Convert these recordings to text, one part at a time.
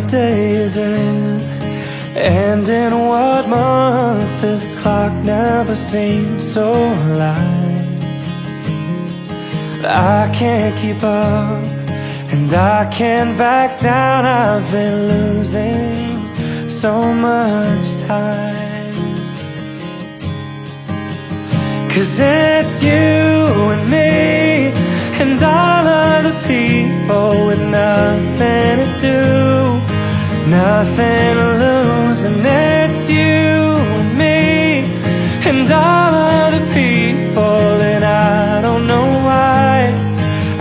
day is it? And in what month? This clock never seems so alive. I can't keep up, and I can't back down. I've been losing so much time. 'Cause it's you and me and all of the people with nothing to do, nothing to lose. And it's you and me and all of the people, and I don't know why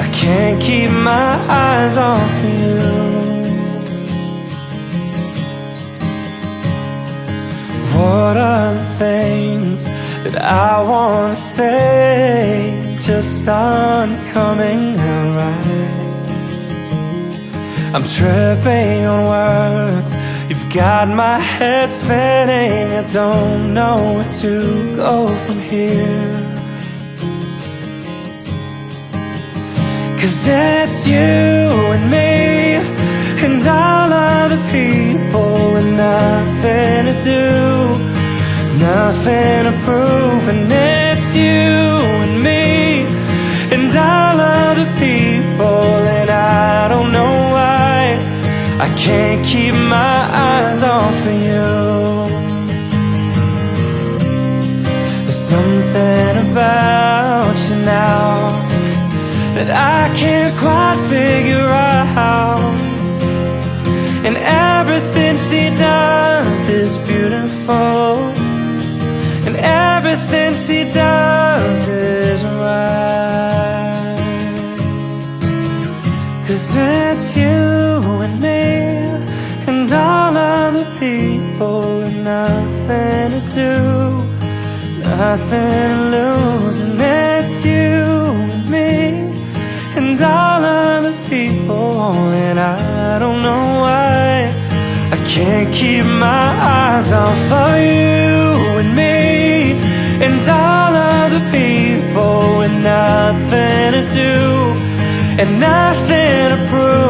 I can't keep my eyes off you. What are the things that I want to say just aren't coming out right? I'm tripping on words, you've got my head spinning. I don't know where to go from here. 'Cause it's you and me and all of the people with nothing to do, nothing to prove. And it's you and me and all of the people, and I don't know why I can't keep my eyes off of you. There's something about you now that I can't quite figure out. And everything she does is beautiful, and everything she does is right. 'Cause it's you and me and all of the people with nothing to do, nothing to lose. And it's you and me and all of the people, and I don't know why I can't keep my eyes off of you and me and all of the people with nothing to do and nothing to prove.